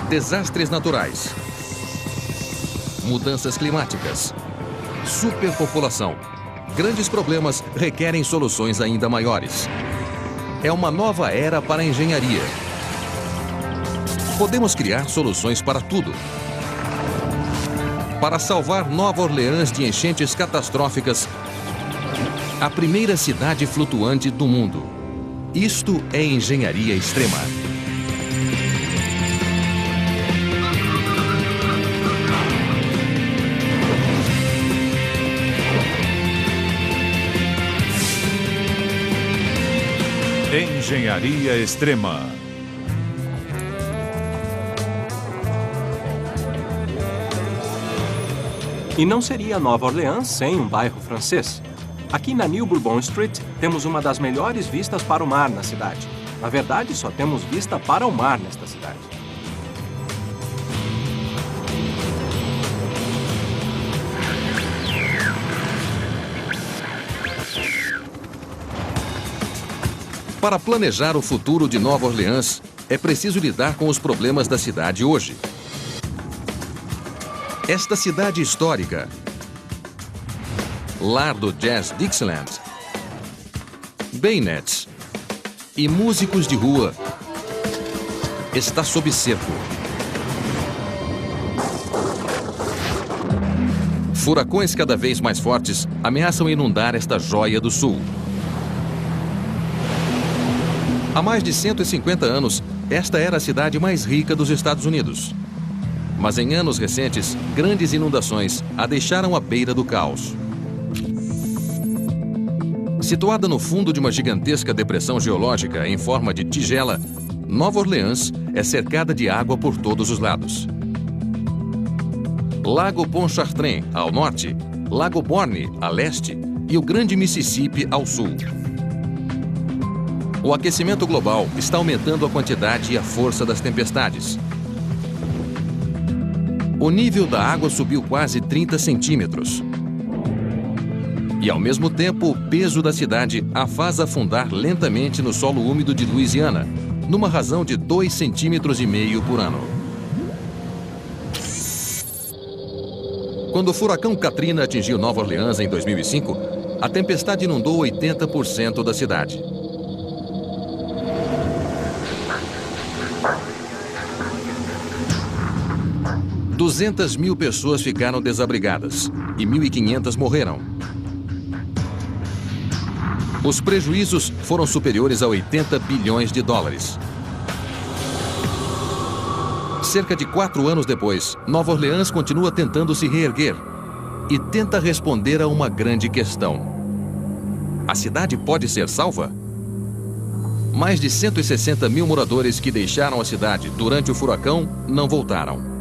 Desastres naturais, mudanças climáticas, superpopulação. Grandes problemas requerem soluções ainda maiores. É uma nova era para a engenharia. Podemos criar soluções para tudo. Para salvar Nova Orleans de enchentes catastróficas, a primeira cidade flutuante do mundo. Isto é engenharia extrema. Engenharia extrema. E não seria Nova Orleans sem um bairro francês. Aqui na New Bourbon Street, temos uma das melhores vistas para o mar na cidade. Na verdade, só temos vista para o mar nesta cidade. Para planejar o futuro de Nova Orleans, é preciso lidar com os problemas da cidade hoje. Esta cidade histórica, lar do jazz Dixieland, bayonets e músicos de rua, está sob cerco. Furacões cada vez mais fortes ameaçam inundar esta joia do sul. Há mais de 150 anos, esta era a cidade mais rica dos Estados Unidos. Mas em anos recentes, grandes inundações a deixaram à beira do caos. Situada no fundo de uma gigantesca depressão geológica em forma de tigela, Nova Orleans é cercada de água por todos os lados. Lago Pontchartrain, ao norte, Lago Borgne, a leste, e o Grande Mississippi, ao sul. O aquecimento global está aumentando a quantidade e a força das tempestades. O nível da água subiu quase 30 centímetros. E, ao mesmo tempo, o peso da cidade a faz afundar lentamente no solo úmido de Louisiana, numa razão de 2,5 centímetros por ano. Quando o furacão Katrina atingiu Nova Orleans em 2005, a tempestade inundou 80% da cidade. – 200 mil pessoas ficaram desabrigadas e 1.500 morreram. Os prejuízos foram superiores a 80 bilhões de dólares. Cerca de 4 anos depois, Nova Orleans continua tentando se reerguer e tenta responder a uma grande questão. A cidade pode ser salva? Mais de 160 mil moradores que deixaram a cidade durante o furacão não voltaram.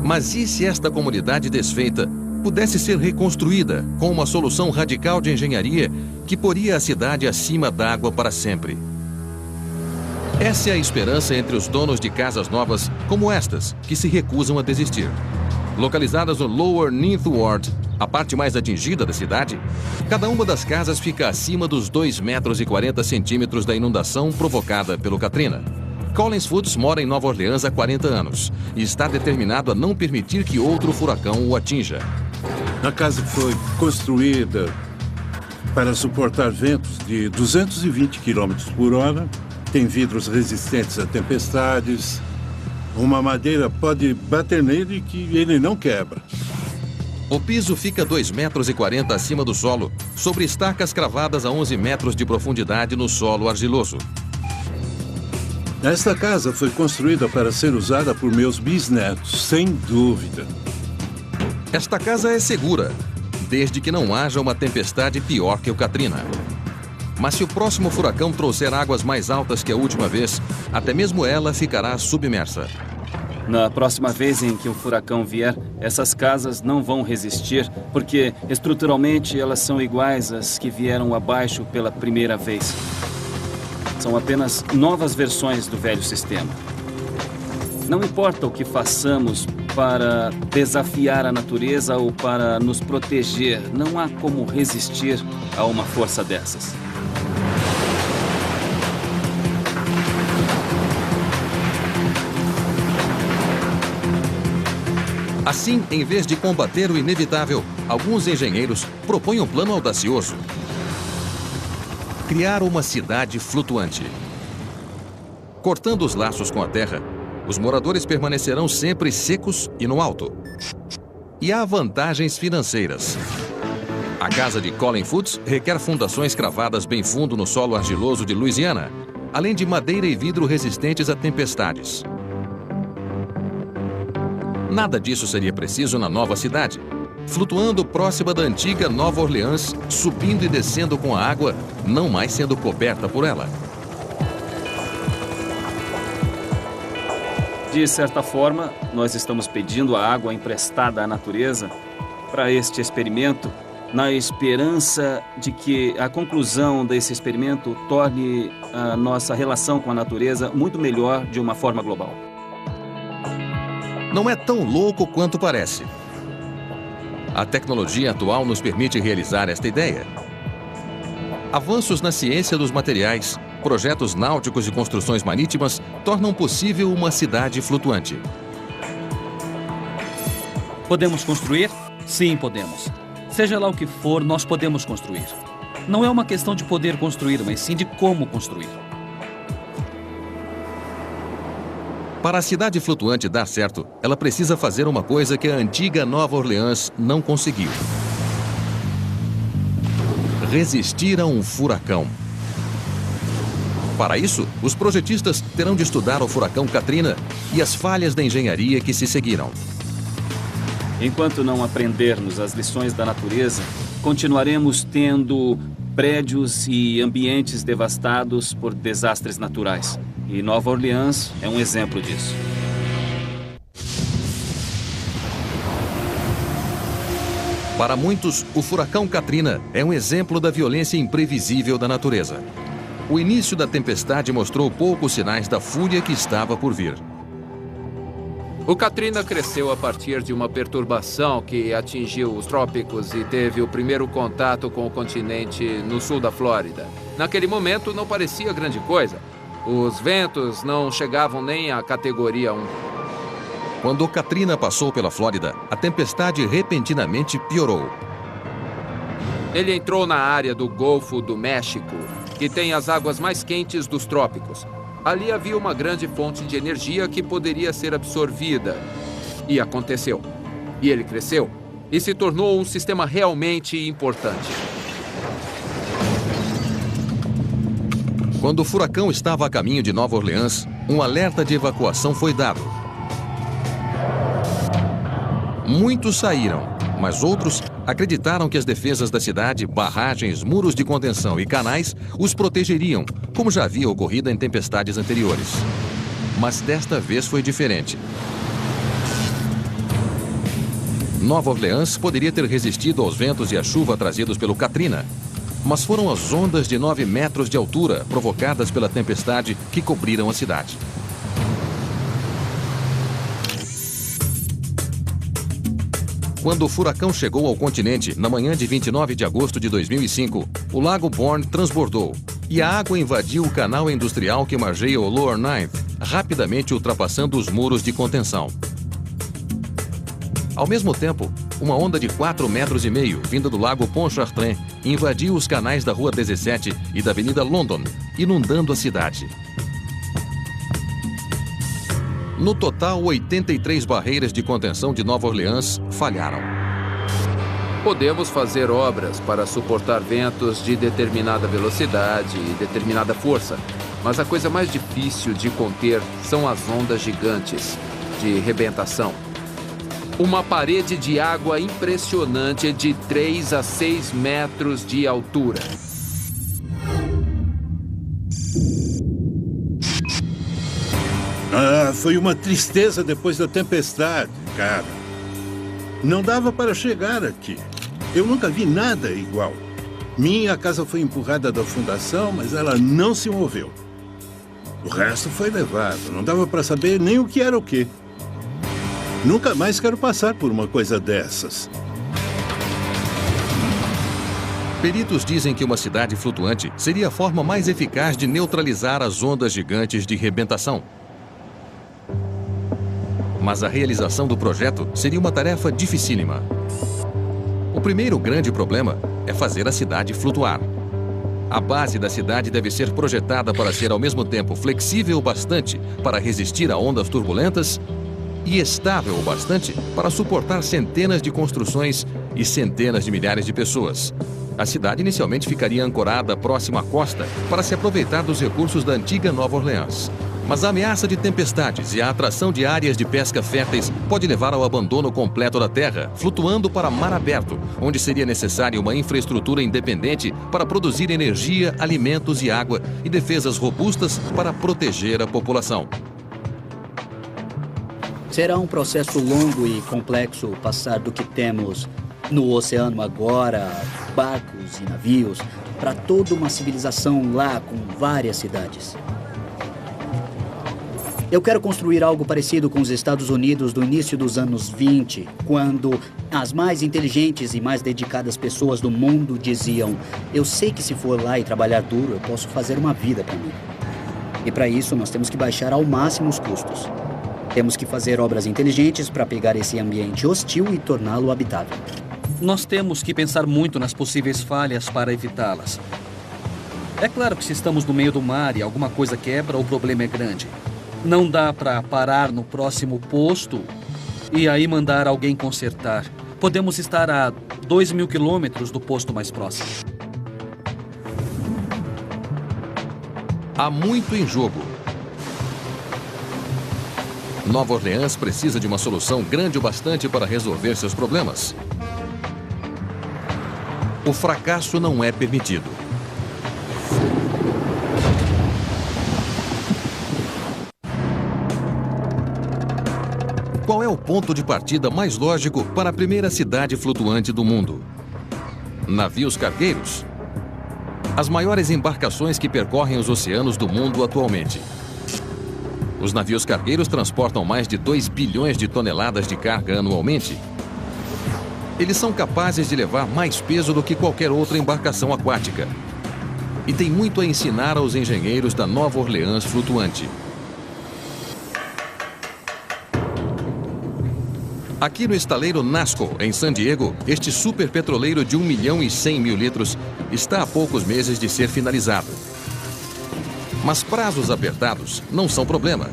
Mas e se esta comunidade desfeita pudesse ser reconstruída com uma solução radical de engenharia que poria a cidade acima d'água para sempre? Essa é a esperança entre os donos de casas novas como estas, que se recusam a desistir. Localizadas no Lower Ninth Ward, a parte mais atingida da cidade, cada uma das casas fica acima dos 2,40 metros da inundação provocada pelo Katrina. Collins Foods mora em Nova Orleans há 40 anos e está determinado a não permitir que outro furacão o atinja. A casa foi construída para suportar ventos de 220 km por hora, tem vidros resistentes a tempestades, uma madeira pode bater nele que ele não quebra. O piso fica 2,40 metros acima do solo, sobre estacas cravadas a 11 metros de profundidade no solo argiloso. Esta casa foi construída para ser usada por meus bisnetos, sem dúvida. Esta casa é segura, desde que não haja uma tempestade pior que o Katrina. Mas se o próximo furacão trouxer águas mais altas que a última vez, até mesmo ela ficará submersa. Na próxima vez em que um furacão vier, essas casas não vão resistir, porque estruturalmente elas são iguais às que vieram abaixo pela primeira vez. São apenas novas versões do velho sistema. Não importa o que façamos para desafiar a natureza ou para nos proteger, não há como resistir a uma força dessas. Assim, em vez de combater o inevitável, alguns engenheiros propõem um plano audacioso: criar uma cidade flutuante. Cortando os laços com a terra, os moradores permanecerão sempre secos e no alto. E há vantagens financeiras. A casa de Colin Foots requer fundações cravadas bem fundo no solo argiloso de Louisiana, além de madeira e vidro resistentes a tempestades. Nada disso seria preciso na nova cidade, flutuando próxima da antiga Nova Orleans, subindo e descendo com a água, não mais sendo coberta por ela. De certa forma, nós estamos pedindo a água emprestada à natureza para este experimento, na esperança de que a conclusão desse experimento torne a nossa relação com a natureza muito melhor de uma forma global. Não é tão louco quanto parece. A tecnologia atual nos permite realizar esta ideia. Avanços na ciência dos materiais, projetos náuticos e construções marítimas tornam possível uma cidade flutuante. Podemos construir? Sim, podemos. Seja lá o que for, nós podemos construir. Não é uma questão de poder construir, mas sim de como construir. Para a cidade flutuante dar certo, ela precisa fazer uma coisa que a antiga Nova Orleans não conseguiu: resistir a um furacão. Para isso, os projetistas terão de estudar o furacão Katrina e as falhas da engenharia que se seguiram. Enquanto não aprendermos as lições da natureza, continuaremos tendo prédios e ambientes devastados por desastres naturais. E Nova Orleans é um exemplo disso. Para muitos, o furacão Katrina é um exemplo da violência imprevisível da natureza. O início da tempestade mostrou poucos sinais da fúria que estava por vir. O Katrina cresceu a partir de uma perturbação que atingiu os trópicos e teve o primeiro contato com o continente no sul da Flórida. Naquele momento não parecia grande coisa. Os ventos não chegavam nem à categoria 1. Quando o Katrina passou pela Flórida, a tempestade repentinamente piorou. Ele entrou na área do Golfo do México, que tem as águas mais quentes dos trópicos. Ali havia uma grande fonte de energia que poderia ser absorvida. E aconteceu. E ele cresceu e se tornou um sistema realmente importante. Quando o furacão estava a caminho de Nova Orleans, um alerta de evacuação foi dado. Muitos saíram, mas outros acreditaram que as defesas da cidade, barragens, muros de contenção e canais os protegeriam, como já havia ocorrido em tempestades anteriores. Mas desta vez foi diferente. Nova Orleans poderia ter resistido aos ventos e à chuva trazidos pelo Katrina, mas foram as ondas de 9 metros de altura provocadas pela tempestade que cobriram a cidade. Quando o furacão chegou ao continente na manhã de 29 de agosto de 2005, o Lago Bourne transbordou e a água invadiu o canal industrial que margeia o Lower Ninth, rapidamente ultrapassando os muros de contenção. Ao mesmo tempo, uma onda de 4,5 metros vinda do Lago Pontchartrain invadiu os canais da Rua 17 e da Avenida London, inundando a cidade. No total, 83 barreiras de contenção de Nova Orleans falharam. Podemos fazer obras para suportar ventos de determinada velocidade e determinada força, mas a coisa mais difícil de conter são as ondas gigantes de rebentação. Uma parede de água impressionante de 3 a 6 metros de altura. Foi uma tristeza depois da tempestade, cara. Não dava para chegar aqui. Eu nunca vi nada igual. Minha casa foi empurrada da fundação, mas ela não se moveu. O resto foi levado. Não dava para saber nem o que era o quê. Nunca mais quero passar por uma coisa dessas. Peritos dizem que uma cidade flutuante seria a forma mais eficaz de neutralizar as ondas gigantes de rebentação. Mas a realização do projeto seria uma tarefa dificílima. O primeiro grande problema é fazer a cidade flutuar. A base da cidade deve ser projetada para ser ao mesmo tempo flexível o bastante para resistir a ondas turbulentas e estável o bastante para suportar centenas de construções e centenas de milhares de pessoas. A cidade inicialmente ficaria ancorada próxima à costa para se aproveitar dos recursos da antiga Nova Orleans. Mas a ameaça de tempestades e a atração de áreas de pesca férteis pode levar ao abandono completo da terra, flutuando para mar aberto, onde seria necessária uma infraestrutura independente para produzir energia, alimentos e água e defesas robustas para proteger a população. Será um processo longo e complexo passar do que temos no oceano agora, barcos e navios, para toda uma civilização lá com várias cidades. Eu quero construir algo parecido com os Estados Unidos do início dos anos 20, quando as mais inteligentes e mais dedicadas pessoas do mundo diziam: eu sei que se for lá e trabalhar duro, eu posso fazer uma vida para mim. E para isso nós temos que baixar ao máximo os custos. Temos que fazer obras inteligentes para pegar esse ambiente hostil e torná-lo habitável. Nós temos que pensar muito nas possíveis falhas para evitá-las. É claro que se estamos no meio do mar e alguma coisa quebra, o problema é grande. Não dá para parar no próximo posto e aí mandar alguém consertar. Podemos estar a 2.000 quilômetros do posto mais próximo. Há muito em jogo. Nova Orleans precisa de uma solução grande o bastante para resolver seus problemas. O fracasso não é permitido. Qual é o ponto de partida mais lógico para a primeira cidade flutuante do mundo? Navios cargueiros. As maiores embarcações que percorrem os oceanos do mundo atualmente. Os navios cargueiros transportam mais de 2 bilhões de toneladas de carga anualmente. Eles são capazes de levar mais peso do que qualquer outra embarcação aquática. E tem muito a ensinar aos engenheiros da Nova Orleans flutuante. Aqui no estaleiro Nasco, em San Diego, este superpetroleiro de 1.100.000 litros está há poucos meses de ser finalizado. Mas prazos apertados não são problema,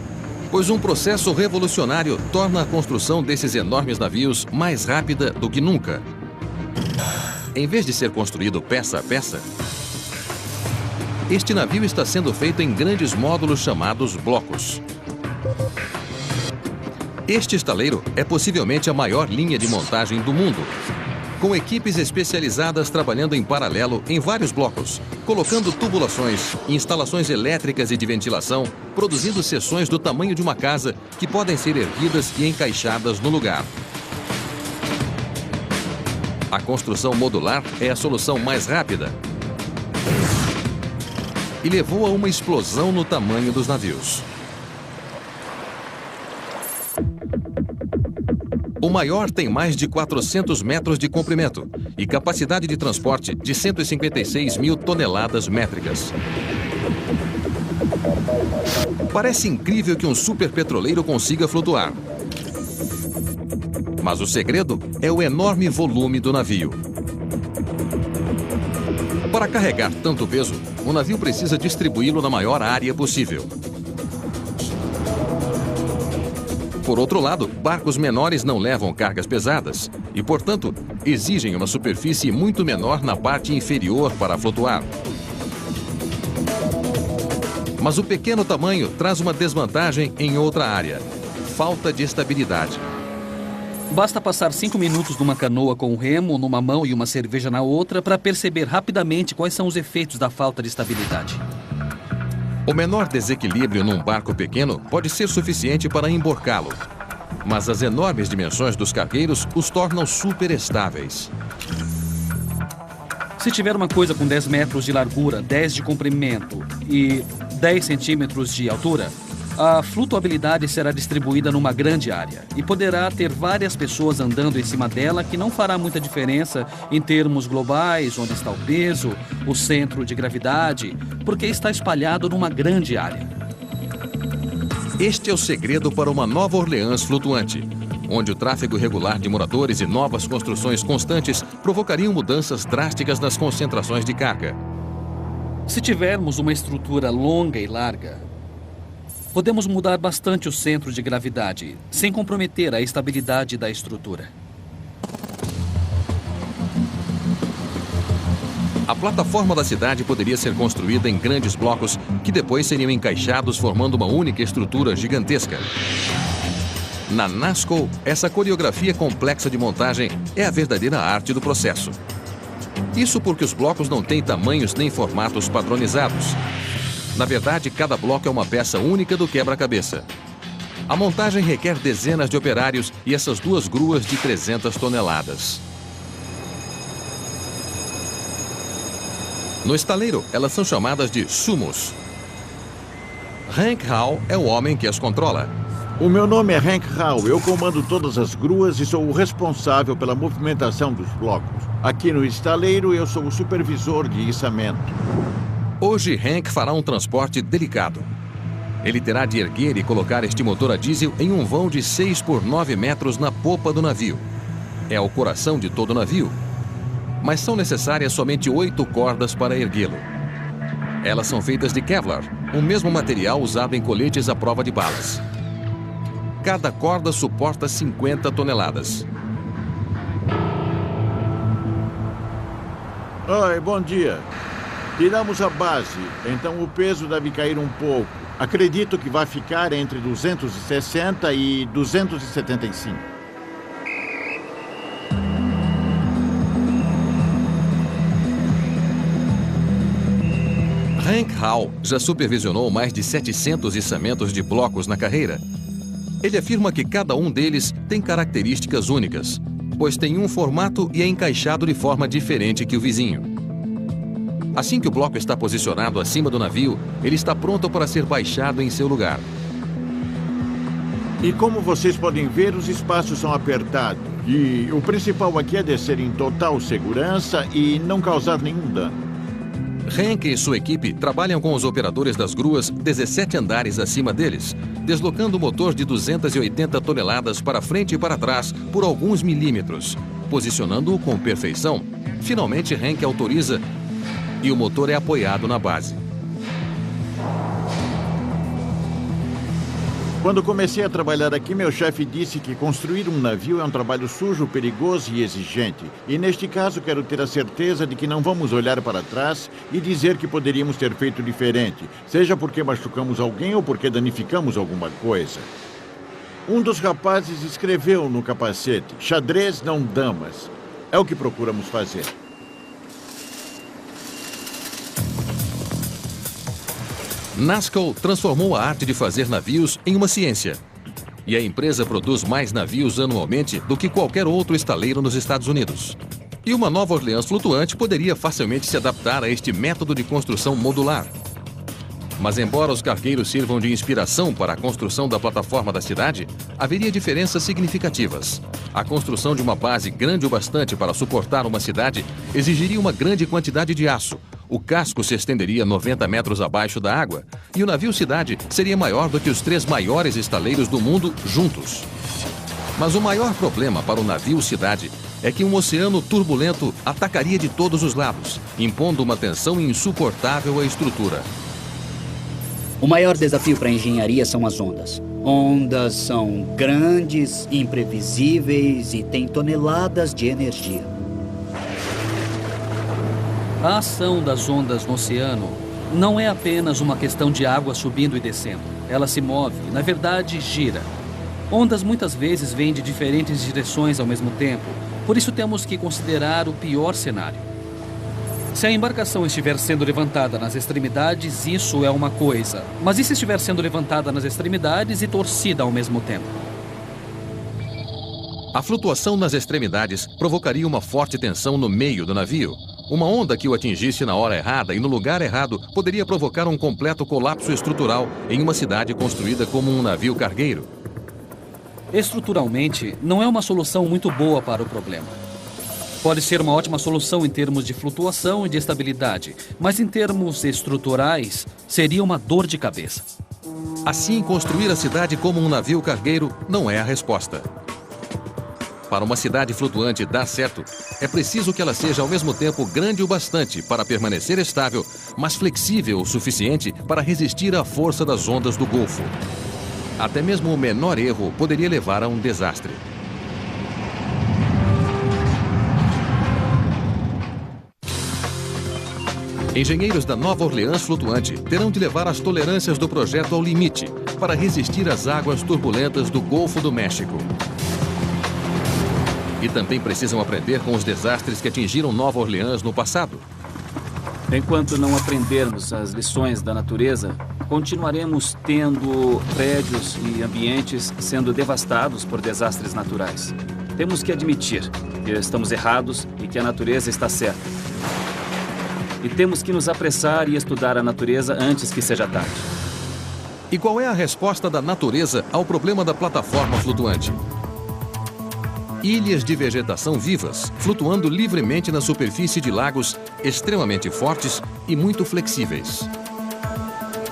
pois um processo revolucionário torna a construção desses enormes navios mais rápida do que nunca. Em vez de ser construído peça a peça, este navio está sendo feito em grandes módulos chamados blocos. Este estaleiro é possivelmente a maior linha de montagem do mundo, com equipes especializadas trabalhando em paralelo em vários blocos, colocando tubulações, instalações elétricas e de ventilação, produzindo seções do tamanho de uma casa que podem ser erguidas e encaixadas no lugar. A construção modular é a solução mais rápida e levou a uma explosão no tamanho dos navios. O maior tem mais de 400 metros de comprimento e capacidade de transporte de 156.000 toneladas métricas. Parece incrível que um superpetroleiro consiga flutuar. Mas o segredo é o enorme volume do navio. Para carregar tanto peso, o navio precisa distribuí-lo na maior área possível. Por outro lado, barcos menores não levam cargas pesadas e, portanto, exigem uma superfície muito menor na parte inferior para flutuar. Mas o pequeno tamanho traz uma desvantagem em outra área: falta de estabilidade. Basta passar 5 minutos numa canoa com um remo numa mão e uma cerveja na outra para perceber rapidamente quais são os efeitos da falta de estabilidade. O menor desequilíbrio num barco pequeno pode ser suficiente para emborcá-lo, mas as enormes dimensões dos cargueiros os tornam super estáveis. Se tiver uma coisa com 10 metros de largura, 10 de comprimento e 10 centímetros de altura, a flutuabilidade será distribuída numa grande área e poderá ter várias pessoas andando em cima dela, que não fará muita diferença em termos globais, onde está o peso, o centro de gravidade, porque está espalhado numa grande área. Este é o segredo para uma Nova Orleans flutuante, onde o tráfego irregular de moradores e novas construções constantes provocariam mudanças drásticas nas concentrações de carga. Se tivermos uma estrutura longa e larga, podemos mudar bastante o centro de gravidade, sem comprometer a estabilidade da estrutura. A plataforma da cidade poderia ser construída em grandes blocos que depois seriam encaixados formando uma única estrutura gigantesca. Na NASCO, essa coreografia complexa de montagem é a verdadeira arte do processo. Isso porque os blocos não têm tamanhos nem formatos padronizados. Na verdade, cada bloco é uma peça única do quebra-cabeça. A montagem requer dezenas de operários e essas duas gruas de 300 toneladas. No estaleiro, elas são chamadas de sumos. Hank Hall é o homem que as controla. O meu nome é Hank Hall. Eu comando todas as gruas e sou o responsável pela movimentação dos blocos. Aqui no estaleiro, eu sou o supervisor de içamento. Hoje, Hank fará um transporte delicado. Ele terá de erguer e colocar este motor a diesel em um vão de 6 por 9 metros na popa do navio. É o coração de todo o navio. Mas são necessárias somente 8 cordas para erguê-lo. Elas são feitas de Kevlar, o mesmo material usado em coletes à prova de balas. Cada corda suporta 50 toneladas. Oi, bom dia. Tiramos a base, então o peso deve cair um pouco. Acredito que vai ficar entre 260 e 275. Hank Hall já supervisionou mais de 700 içamentos de blocos na carreira. Ele afirma que cada um deles tem características únicas, pois tem um formato e é encaixado de forma diferente que o vizinho. Assim que o bloco está posicionado acima do navio, ele está pronto para ser baixado em seu lugar. E como vocês podem ver, os espaços são apertados. E o principal aqui é descer em total segurança e não causar nenhum dano. Hank e sua equipe trabalham com os operadores das gruas 17 andares acima deles, deslocando o motor de 280 toneladas para frente e para trás por alguns milímetros, posicionando-o com perfeição. Finalmente, Hank autoriza e o motor é apoiado na base. Quando comecei a trabalhar aqui, meu chefe disse que construir um navio é um trabalho sujo, perigoso e exigente. E neste caso, quero ter a certeza de que não vamos olhar para trás e dizer que poderíamos ter feito diferente, seja porque machucamos alguém ou porque danificamos alguma coisa. Um dos rapazes escreveu no capacete: xadrez, não damas. É o que procuramos fazer. NASCO transformou a arte de fazer navios em uma ciência. E a empresa produz mais navios anualmente do que qualquer outro estaleiro nos Estados Unidos. E uma Nova Orleans flutuante poderia facilmente se adaptar a este método de construção modular. Mas embora os cargueiros sirvam de inspiração para a construção da plataforma da cidade, haveria diferenças significativas. A construção de uma base grande o bastante para suportar uma cidade exigiria uma grande quantidade de aço. O casco se estenderia 90 metros abaixo da água e o navio-cidade seria maior do que os 3 maiores estaleiros do mundo juntos. Mas o maior problema para o navio-cidade é que um oceano turbulento atacaria de todos os lados, impondo uma tensão insuportável à estrutura. O maior desafio para a engenharia são as ondas. Ondas são grandes, imprevisíveis e têm toneladas de energia. A ação das ondas no oceano não é apenas uma questão de água subindo e descendo. Ela se move, na verdade, gira. Ondas muitas vezes vêm de diferentes direções ao mesmo tempo, por isso temos que considerar o pior cenário. Se a embarcação estiver sendo levantada nas extremidades, isso é uma coisa. Mas e se estiver sendo levantada nas extremidades e torcida ao mesmo tempo? A flutuação nas extremidades provocaria uma forte tensão no meio do navio. Uma onda que o atingisse na hora errada e no lugar errado poderia provocar um completo colapso estrutural em uma cidade construída como um navio cargueiro. Estruturalmente, não é uma solução muito boa para o problema. Pode ser uma ótima solução em termos de flutuação e de estabilidade, mas em termos estruturais, seria uma dor de cabeça. Assim, construir a cidade como um navio cargueiro não é a resposta. Para uma cidade flutuante dar certo, é preciso que ela seja ao mesmo tempo grande o bastante para permanecer estável, mas flexível o suficiente para resistir à força das ondas do Golfo. Até mesmo o menor erro poderia levar a um desastre. Engenheiros da Nova Orleans Flutuante terão de levar as tolerâncias do projeto ao limite para resistir às águas turbulentas do Golfo do México. E também precisam aprender com os desastres que atingiram Nova Orleans no passado. Enquanto não aprendermos as lições da natureza, continuaremos tendo prédios e ambientes sendo devastados por desastres naturais. Temos que admitir que estamos errados e que a natureza está certa. E temos que nos apressar e estudar a natureza antes que seja tarde. E qual é a resposta da natureza ao problema da plataforma flutuante? Ilhas de vegetação vivas, flutuando livremente na superfície de lagos extremamente fortes e muito flexíveis.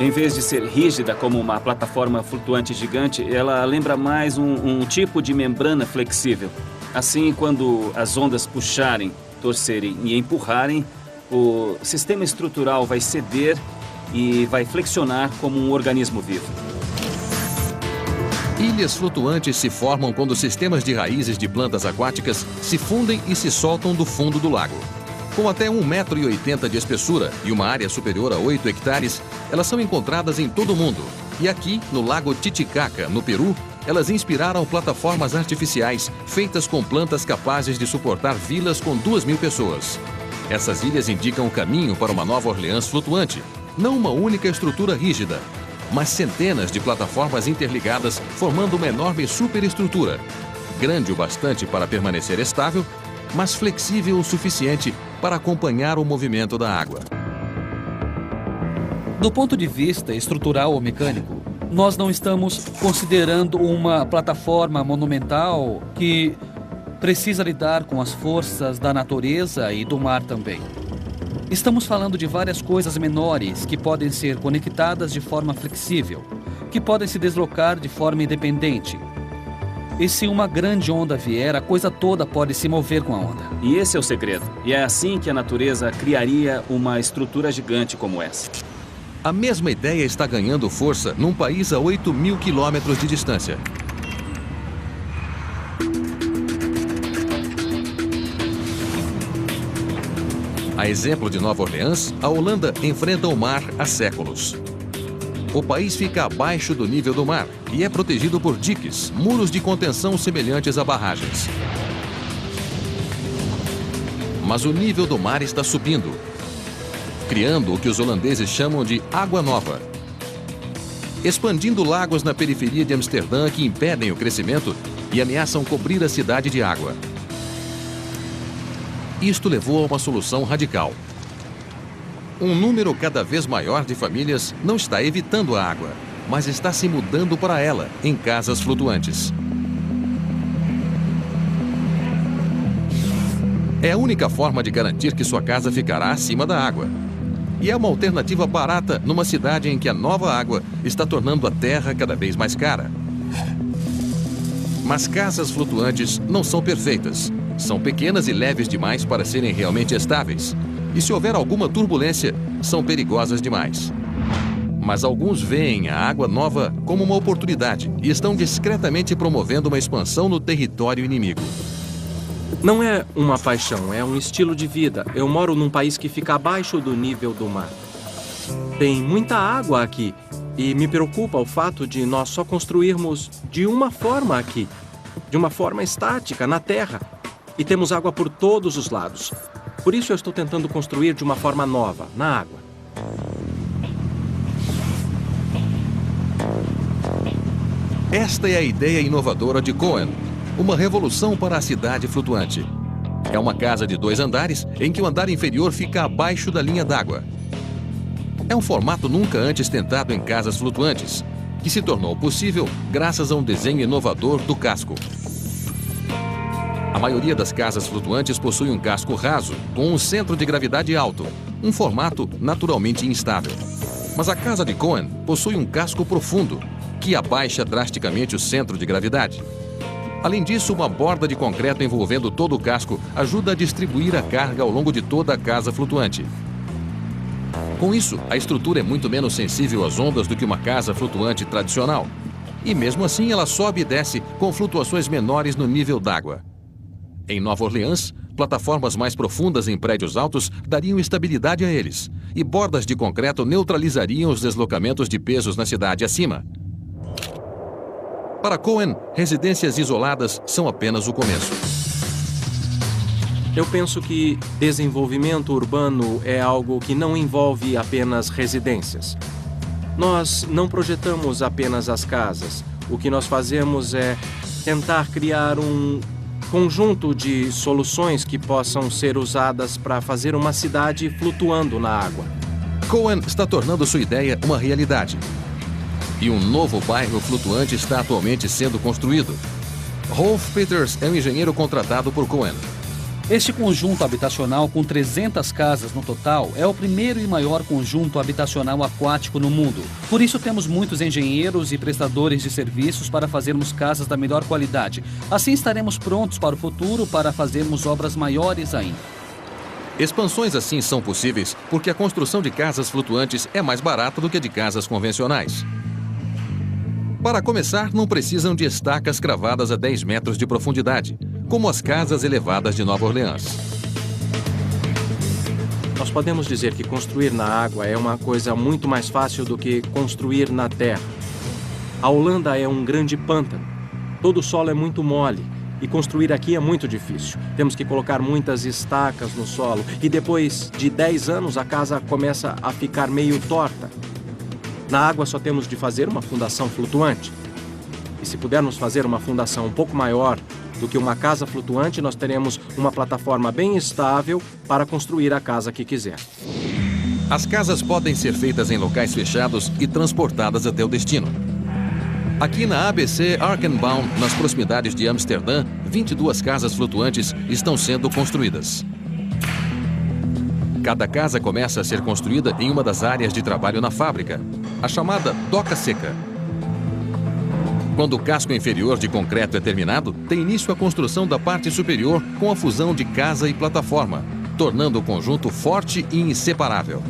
Em vez de ser rígida como uma plataforma flutuante gigante, ela lembra mais um tipo de membrana flexível. Assim, quando as ondas puxarem, torcerem e empurrarem, o sistema estrutural vai ceder e vai flexionar como um organismo vivo. Ilhas flutuantes se formam quando sistemas de raízes de plantas aquáticas se fundem e se soltam do fundo do lago. Com até 1,80 m de espessura e uma área superior a 8 hectares, elas são encontradas em todo o mundo. E aqui, no Lago Titicaca, no Peru, elas inspiraram plataformas artificiais feitas com plantas capazes de suportar vilas com 2.000 pessoas. Essas ilhas indicam o caminho para uma Nova Orleans flutuante, não uma única estrutura rígida, mas centenas de plataformas interligadas formando uma enorme superestrutura, grande o bastante para permanecer estável, mas flexível o suficiente para acompanhar o movimento da água. Do ponto de vista estrutural ou mecânico, nós não estamos considerando uma plataforma monumental que precisa lidar com as forças da natureza e do mar também. Estamos falando de várias coisas menores que podem ser conectadas de forma flexível, que podem se deslocar de forma independente. E se uma grande onda vier, a coisa toda pode se mover com a onda. E esse é o segredo. E é assim que a natureza criaria uma estrutura gigante como essa. A mesma ideia está ganhando força num país a 8.000 quilômetros de distância. A exemplo de Nova Orleans, a Holanda enfrenta o mar há séculos. O país fica abaixo do nível do mar e é protegido por diques, muros de contenção semelhantes a barragens. Mas o nível do mar está subindo, criando o que os holandeses chamam de água nova, expandindo lagos na periferia de Amsterdã que impedem o crescimento e ameaçam cobrir a cidade de água. Isto levou a uma solução radical. Um número cada vez maior de famílias não está evitando a água, mas está se mudando para ela em casas flutuantes. É a única forma de garantir que sua casa ficará acima da água. E é uma alternativa barata numa cidade em que a nova água está tornando a terra cada vez mais cara. Mas casas flutuantes não são perfeitas. São pequenas e leves demais para serem realmente estáveis. E se houver alguma turbulência, são perigosas demais. Mas alguns veem a água nova como uma oportunidade e estão discretamente promovendo uma expansão no território inimigo. Não é uma paixão, é um estilo de vida. Eu moro num país que fica abaixo do nível do mar. Tem muita água aqui e me preocupa o fato de nós só construirmos de uma forma aqui, de uma forma estática, na terra. E temos água por todos os lados. Por isso eu estou tentando construir de uma forma nova, na água. Esta é a ideia inovadora de Cohen, uma revolução para a cidade flutuante. É uma casa de 2 andares em que o andar inferior fica abaixo da linha d'água. É um formato nunca antes tentado em casas flutuantes, que se tornou possível graças a um desenho inovador do casco. A maioria das casas flutuantes possui um casco raso, com um centro de gravidade alto, um formato naturalmente instável. Mas a casa de Cohen possui um casco profundo, que abaixa drasticamente o centro de gravidade. Além disso, uma borda de concreto envolvendo todo o casco ajuda a distribuir a carga ao longo de toda a casa flutuante. Com isso, a estrutura é muito menos sensível às ondas do que uma casa flutuante tradicional. E mesmo assim, ela sobe e desce com flutuações menores no nível d'água. Em Nova Orleans, plataformas mais profundas em prédios altos dariam estabilidade a eles, e bordas de concreto neutralizariam os deslocamentos de pesos na cidade acima. Para Cohen, residências isoladas são apenas o começo. Eu penso que desenvolvimento urbano é algo que não envolve apenas residências. Nós não projetamos apenas as casas. O que nós fazemos é tentar criar um conjunto de soluções que possam ser usadas para fazer uma cidade flutuando na água. Cohen está tornando sua ideia uma realidade. E um novo bairro flutuante está atualmente sendo construído. Rolf Peters é um engenheiro contratado por Cohen. Este conjunto habitacional, com 300 casas no total, é o primeiro e maior conjunto habitacional aquático no mundo. Por isso, temos muitos engenheiros e prestadores de serviços para fazermos casas da melhor qualidade. Assim, estaremos prontos para o futuro para fazermos obras maiores ainda. Expansões assim são possíveis porque a construção de casas flutuantes é mais barata do que a de casas convencionais. Para começar, não precisam de estacas cravadas a 10 metros de profundidade, como as casas elevadas de Nova Orleans. Nós podemos dizer que construir na água é uma coisa muito mais fácil do que construir na terra. A Holanda é um grande pântano. Todo o solo é muito mole e construir aqui é muito difícil. Temos que colocar muitas estacas no solo e depois de 10 anos a casa começa a ficar meio torta. Na água só temos de fazer uma fundação flutuante. E se pudermos fazer uma fundação um pouco maior do que uma casa flutuante, nós teremos uma plataforma bem estável para construir a casa que quiser. As casas podem ser feitas em locais fechados e transportadas até o destino. Aqui na ABC Arkenbaum, nas proximidades de Amsterdã, 22 casas flutuantes estão sendo construídas. Cada casa começa a ser construída em uma das áreas de trabalho na fábrica, a chamada doca seca. Quando o casco inferior de concreto é terminado, tem início a construção da parte superior com a fusão de casa e plataforma, tornando o conjunto forte e inseparável.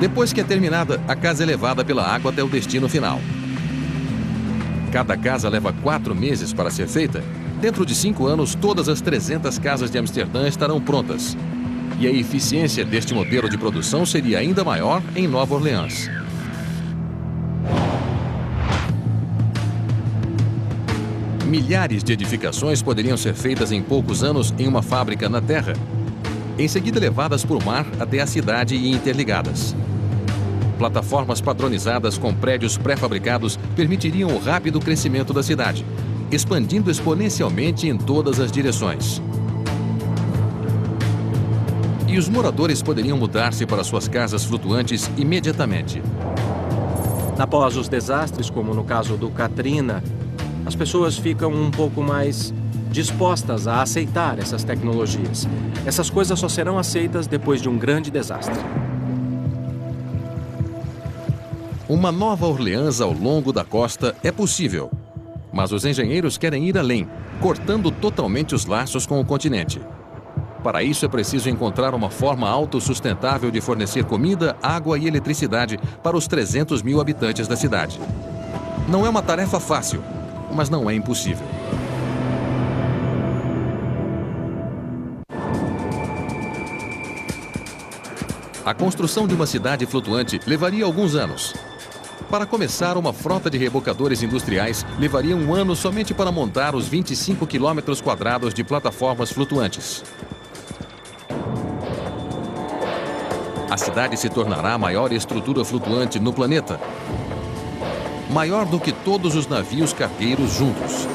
Depois que é terminada, a casa é levada pela água até o destino final. Cada casa leva 4 meses para ser feita. Dentro de 5 anos, todas as 300 casas de Amsterdã estarão prontas. E a eficiência deste modelo de produção seria ainda maior em Nova Orleans. Milhares de edificações poderiam ser feitas em poucos anos em uma fábrica na terra, em seguida levadas por mar até a cidade e interligadas. Plataformas padronizadas com prédios pré-fabricados permitiriam o rápido crescimento da cidade, expandindo exponencialmente em todas as direções. E os moradores poderiam mudar-se para suas casas flutuantes imediatamente. Após os desastres, como no caso do Katrina, as pessoas ficam um pouco mais dispostas a aceitar essas tecnologias. Essas coisas só serão aceitas depois de um grande desastre. Uma Nova Orleans ao longo da costa é possível, mas os engenheiros querem ir além, cortando totalmente os laços com o continente. Para isso é preciso encontrar uma forma autossustentável de fornecer comida, água e eletricidade para os 300 mil habitantes da cidade. Não é uma tarefa fácil, mas não é impossível. A construção de uma cidade flutuante levaria alguns anos. Para começar, uma frota de rebocadores industriais levaria um ano somente para montar os 25 quilômetros quadrados de plataformas flutuantes. A cidade se tornará a maior estrutura flutuante no planeta. Maior do que todos os navios cargueiros juntos.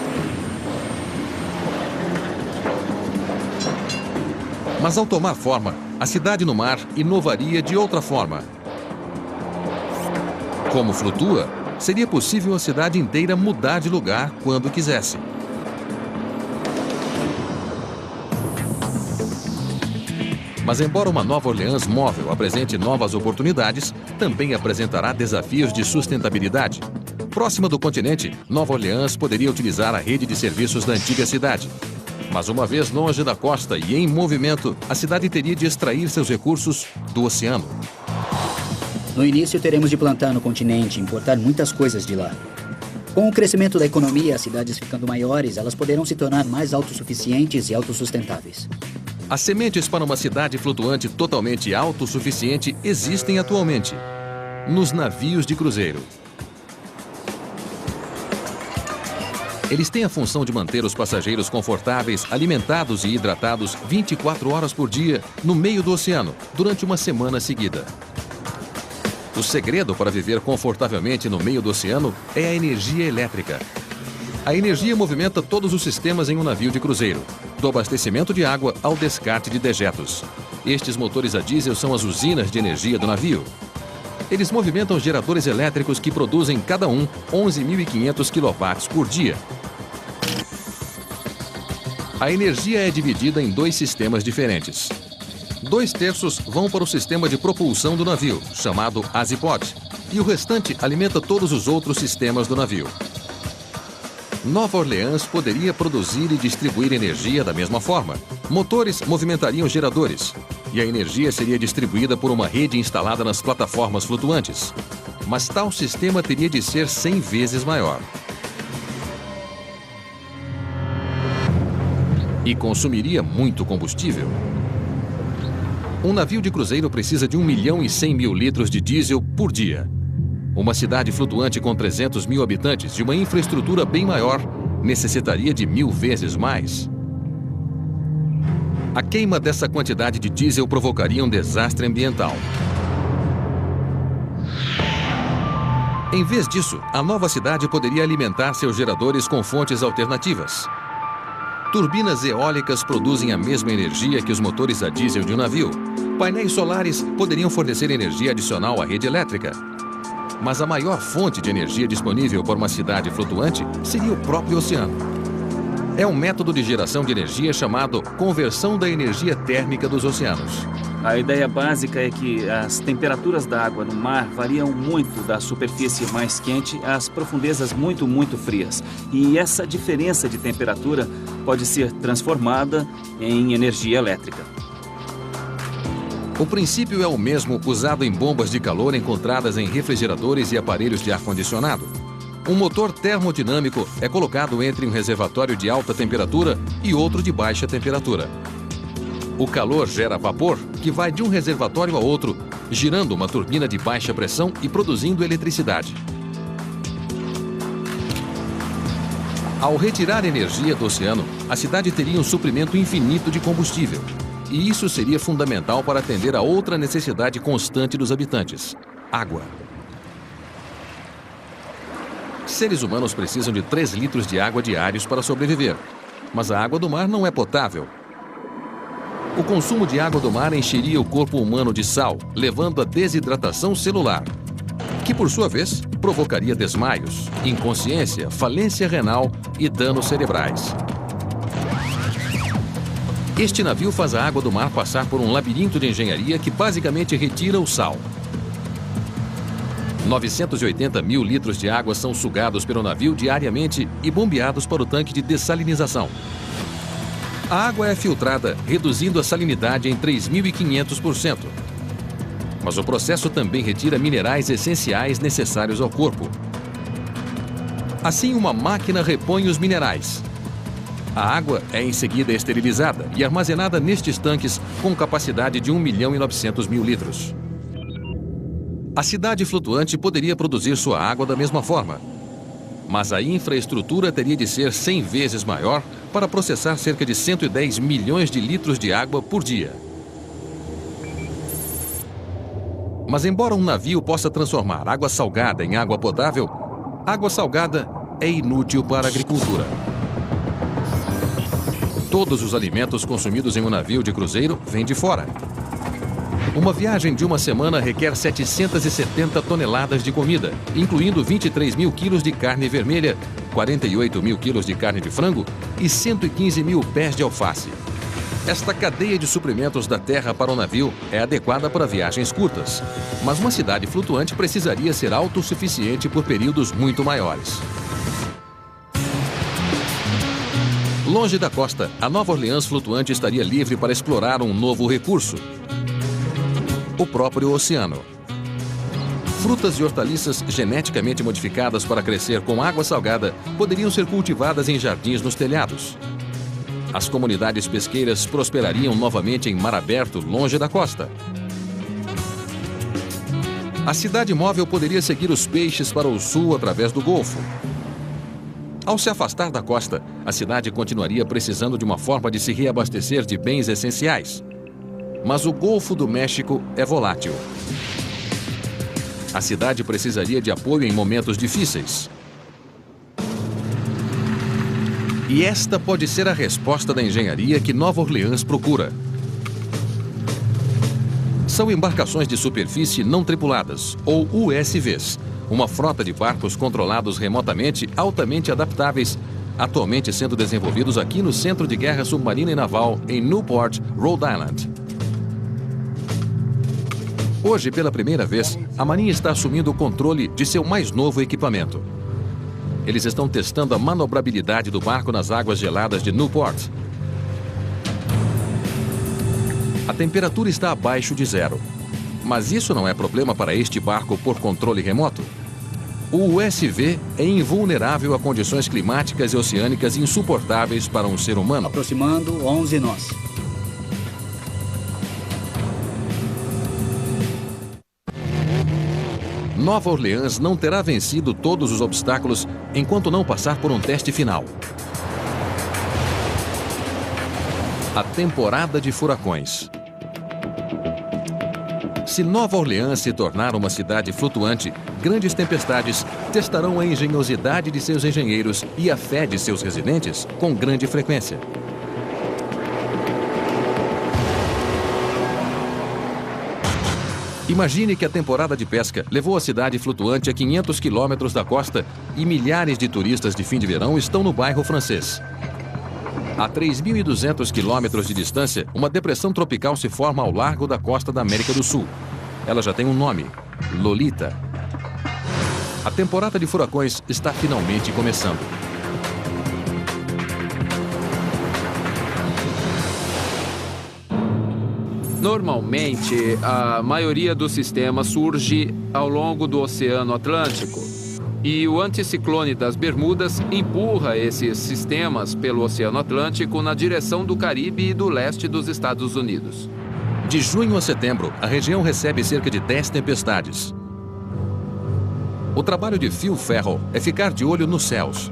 Mas ao tomar forma, a cidade no mar inovaria de outra forma. Como flutua, seria possível a cidade inteira mudar de lugar quando quisesse. Mas embora uma Nova Orleans móvel apresente novas oportunidades, também apresentará desafios de sustentabilidade. Próxima do continente, Nova Orleans poderia utilizar a rede de serviços da antiga cidade. Mas uma vez longe da costa e em movimento, a cidade teria de extrair seus recursos do oceano. No início, teremos de plantar no continente e importar muitas coisas de lá. Com o crescimento da economia, as cidades ficando maiores, elas poderão se tornar mais autossuficientes e autossustentáveis. As sementes para uma cidade flutuante totalmente autossuficiente existem atualmente nos navios de cruzeiro. Eles têm a função de manter os passageiros confortáveis, alimentados e hidratados 24 horas por dia no meio do oceano, durante uma semana seguida. O segredo para viver confortavelmente no meio do oceano é a energia elétrica. A energia movimenta todos os sistemas em um navio de cruzeiro, do abastecimento de água ao descarte de dejetos. Estes motores a diesel são as usinas de energia do navio. Eles movimentam geradores elétricos que produzem cada um 11.500 kW por dia. A energia é dividida em dois sistemas diferentes. 2/3 vão para o sistema de propulsão do navio, chamado azipod, e o restante alimenta todos os outros sistemas do navio. Nova Orleans poderia produzir e distribuir energia da mesma forma. Motores movimentariam geradores, e a energia seria distribuída por uma rede instalada nas plataformas flutuantes. Mas tal sistema teria de ser 100 vezes maior. E consumiria muito combustível. Um navio de cruzeiro precisa de 1.100.000 litros de diesel por dia. Uma cidade flutuante com 300 mil habitantes e uma infraestrutura bem maior necessitaria de 1000 vezes mais. A queima dessa quantidade de diesel provocaria um desastre ambiental. Em vez disso, a nova cidade poderia alimentar seus geradores com fontes alternativas. Turbinas eólicas produzem a mesma energia que os motores a diesel de um navio. Painéis solares poderiam fornecer energia adicional à rede elétrica. Mas a maior fonte de energia disponível para uma cidade flutuante seria o próprio oceano. É um método de geração de energia chamado conversão da energia térmica dos oceanos. A ideia básica é que as temperaturas da água no mar variam muito da superfície mais quente às profundezas muito frias. E essa diferença de temperatura pode ser transformada em energia elétrica. O princípio é o mesmo usado em bombas de calor encontradas em refrigeradores e aparelhos de ar-condicionado. Um motor termodinâmico é colocado entre um reservatório de alta temperatura e outro de baixa temperatura. O calor gera vapor que vai de um reservatório a outro, girando uma turbina de baixa pressão e produzindo eletricidade. Ao retirar energia do oceano, a cidade teria um suprimento infinito de combustível. E isso seria fundamental para atender a outra necessidade constante dos habitantes: água. Seres humanos precisam de 3 litros de água diários para sobreviver. Mas a água do mar não é potável. O consumo de água do mar encheria o corpo humano de sal, levando à desidratação celular, que por sua vez provocaria desmaios, inconsciência, falência renal e danos cerebrais. Este navio faz a água do mar passar por um labirinto de engenharia que basicamente retira o sal. 980.000 litros de água são sugados pelo navio diariamente e bombeados para o tanque de dessalinização. A água é filtrada, reduzindo a salinidade em 3.500%. Mas o processo também retira minerais essenciais necessários ao corpo. Assim, uma máquina repõe os minerais. A água é em seguida esterilizada e armazenada nestes tanques com capacidade de 1.900.000 litros. A cidade flutuante poderia produzir sua água da mesma forma, mas a infraestrutura teria de ser 100 vezes maior para processar cerca de 110 milhões de litros de água por dia. Mas embora um navio possa transformar água salgada em água potável, água salgada é inútil para a agricultura. Todos os alimentos consumidos em um navio de cruzeiro vêm de fora. Uma viagem de uma semana requer 770 toneladas de comida, incluindo 23 mil quilos de carne vermelha, 48 mil quilos de carne de frango e 115 mil pés de alface. Esta cadeia de suprimentos da terra para o navio é adequada para viagens curtas, mas uma cidade flutuante precisaria ser autossuficiente por períodos muito maiores. Longe da costa, a Nova Orleans flutuante estaria livre para explorar um novo recurso: o próprio oceano. Frutas e hortaliças geneticamente modificadas para crescer com água salgada poderiam ser cultivadas em jardins nos telhados. As comunidades pesqueiras prosperariam novamente em mar aberto, longe da costa. A cidade móvel poderia seguir os peixes para o sul através do Golfo. Ao se afastar da costa, a cidade continuaria precisando de uma forma de se reabastecer de bens essenciais. Mas o Golfo do México é volátil. A cidade precisaria de apoio em momentos difíceis. E esta pode ser a resposta da engenharia que Nova Orleans procura. São embarcações de superfície não tripuladas, ou USVs, uma frota de barcos controlados remotamente, altamente adaptáveis, atualmente sendo desenvolvidos aqui no Centro de Guerra Submarina e Naval, em Newport, Rhode Island. Hoje, pela primeira vez, a Marinha está assumindo o controle de seu mais novo equipamento. Eles estão testando a manobrabilidade do barco nas águas geladas de Newport. A temperatura está abaixo de zero. Mas isso não é problema para este barco por controle remoto. O USV é invulnerável a condições climáticas e oceânicas insuportáveis para um ser humano. Aproximando, 11 nós. Nova Orleans não terá vencido todos os obstáculos enquanto não passar por um teste final. A temporada de furacões. Se Nova Orleans se tornar uma cidade flutuante, grandes tempestades testarão a engenhosidade de seus engenheiros e a fé de seus residentes com grande frequência. Imagine que a temporada de pesca levou a cidade flutuante a 500 quilômetros da costa e milhares de turistas de fim de verão estão no bairro francês. A 3.200 quilômetros de distância, uma depressão tropical se forma ao largo da costa da América do Sul. Ela já tem um nome: Lolita. A temporada de furacões está finalmente começando. Normalmente, a maioria dos sistemas surge ao longo do Oceano Atlântico. E o anticiclone das Bermudas empurra esses sistemas pelo Oceano Atlântico na direção do Caribe e do leste dos Estados Unidos. De junho a setembro, a região recebe cerca de 10 tempestades. O trabalho de Phil Ferrell é ficar de olho nos céus.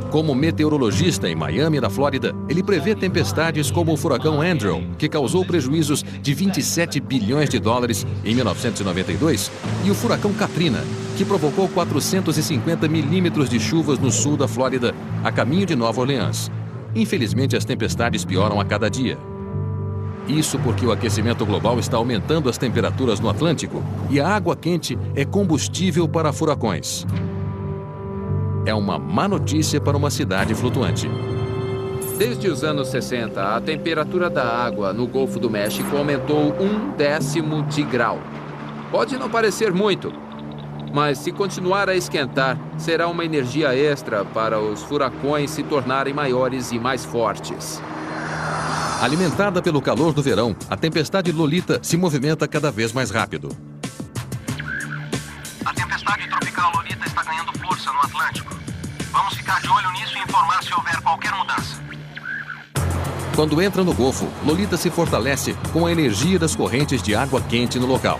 Como meteorologista em Miami, na Flórida, ele prevê tempestades como o furacão Andrew, que causou prejuízos de 27 bilhões de dólares em 1992, e o furacão Katrina, que provocou 450 milímetros de chuvas no sul da Flórida, a caminho de Nova Orleans. Infelizmente, as tempestades pioram a cada dia. Isso porque o aquecimento global está aumentando as temperaturas no Atlântico e a água quente é combustível para furacões. É uma má notícia para uma cidade flutuante. Desde os anos 60, a temperatura da água no Golfo do México aumentou 1/10 de grau. Pode não parecer muito, mas se continuar a esquentar, será uma energia extra para os furacões se tornarem maiores e mais fortes. Alimentada pelo calor do verão, a tempestade Lolita se movimenta cada vez mais rápido. A tempestade tropical Lolita está ganhando força no Atlântico. Vamos ficar de olho nisso e informar se houver qualquer mudança. Quando entra no Golfo, Lolita se fortalece com a energia das correntes de água quente no local.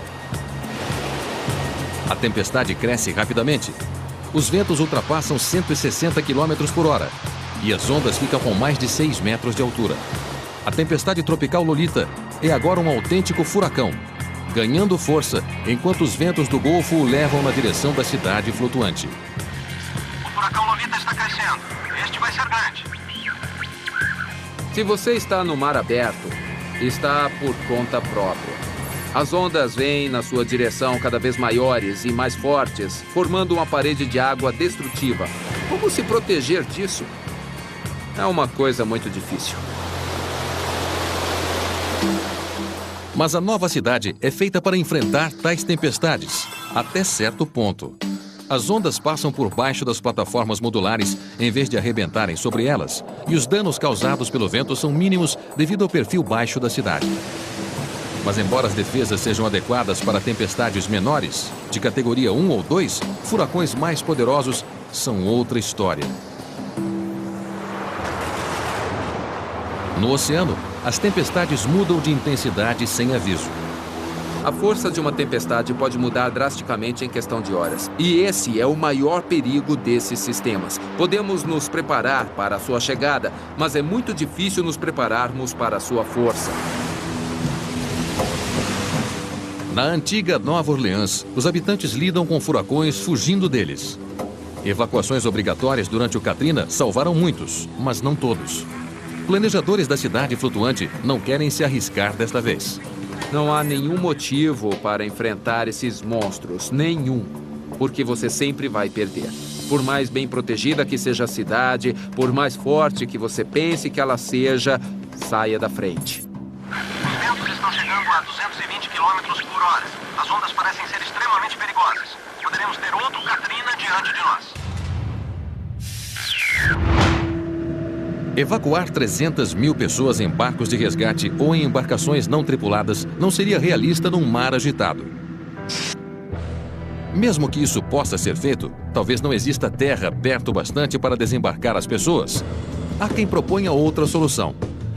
A tempestade cresce rapidamente. Os ventos ultrapassam 160 km por hora e as ondas ficam com mais de 6 metros de altura. A tempestade tropical Lolita é agora um autêntico furacão, ganhando força enquanto os ventos do Golfo o levam na direção da cidade flutuante. O furacão Lolita está crescendo. Este vai ser grande. Se você está no mar aberto, está por conta própria. As ondas vêm na sua direção cada vez maiores e mais fortes, formando uma parede de água destrutiva. Como se proteger disso? É uma coisa muito difícil. Mas a nova cidade é feita para enfrentar tais tempestades, até certo ponto. As ondas passam por baixo das plataformas modulares em vez de arrebentarem sobre elas, e os danos causados pelo vento são mínimos devido ao perfil baixo da cidade. Mas embora as defesas sejam adequadas para tempestades menores, de categoria 1 ou 2, furacões mais poderosos são outra história. No oceano, as tempestades mudam de intensidade sem aviso. A força de uma tempestade pode mudar drasticamente em questão de horas. E esse é o maior perigo desses sistemas. Podemos nos preparar para a sua chegada, mas é muito difícil nos prepararmos para a sua força. Na antiga Nova Orleans, os habitantes lidam com furacões fugindo deles. Evacuações obrigatórias durante o Katrina salvaram muitos, mas não todos. Planejadores da cidade flutuante não querem se arriscar desta vez. Não há nenhum motivo para enfrentar esses monstros, nenhum, porque você sempre vai perder. Por mais bem protegida que seja a cidade, por mais forte que você pense que ela seja, saia da frente. Os ventos estão chegando a 220 km por hora. As ondas parecem ser extremamente perigosas. Poderemos ter outro Katrina diante de nós. Evacuar 300 mil pessoas em barcos de resgate ou em embarcações não tripuladas não seria realista num mar agitado. Mesmo que isso possa ser feito, talvez não exista terra perto bastante para desembarcar as pessoas. Há quem proponha outra solução.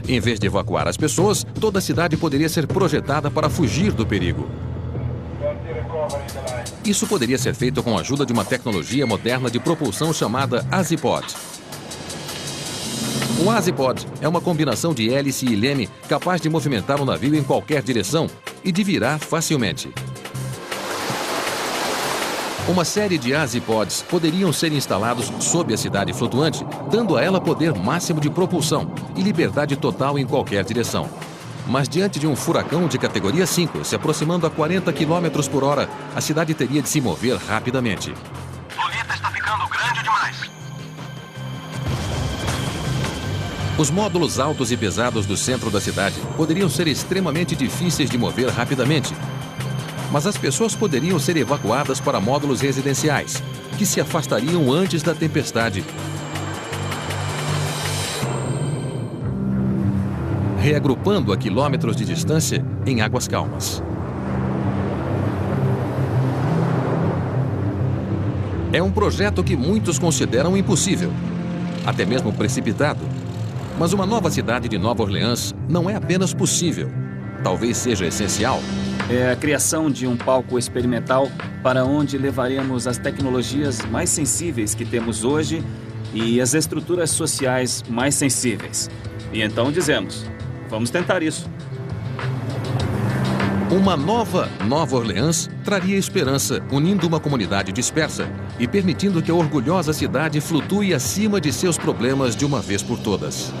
Em vez de evacuar as pessoas, toda a cidade poderia ser projetada para fugir do perigo. Isso poderia ser feito com a ajuda de uma tecnologia moderna de propulsão chamada Azipod. O Azipod é uma combinação de hélice e leme capaz de movimentar o navio em qualquer direção e de virar facilmente. Uma série de Azipods poderiam ser instalados sob a cidade flutuante, dando a ela poder máximo de propulsão e liberdade total em qualquer direção. Mas diante de um furacão de categoria 5 se aproximando a 40 km por hora, a cidade teria de se mover rapidamente. Lolita está ficando grande demais. Os módulos altos e pesados do centro da cidade poderiam ser extremamente difíceis de mover rapidamente. Mas as pessoas poderiam ser evacuadas para módulos residenciais, que se afastariam antes da tempestade. Reagrupando a quilômetros de distância em águas calmas. É um projeto que muitos consideram impossível, até mesmo precipitado. Mas uma nova cidade de Nova Orleans não é apenas possível, talvez seja essencial. É a criação de um palco experimental para onde levaremos as tecnologias mais sensíveis que temos hoje e as estruturas sociais mais sensíveis. E então dizemos, vamos tentar isso. Uma nova Nova Orleans traria esperança, unindo uma comunidade dispersa e permitindo que a orgulhosa cidade flutue acima de seus problemas de uma vez por todas.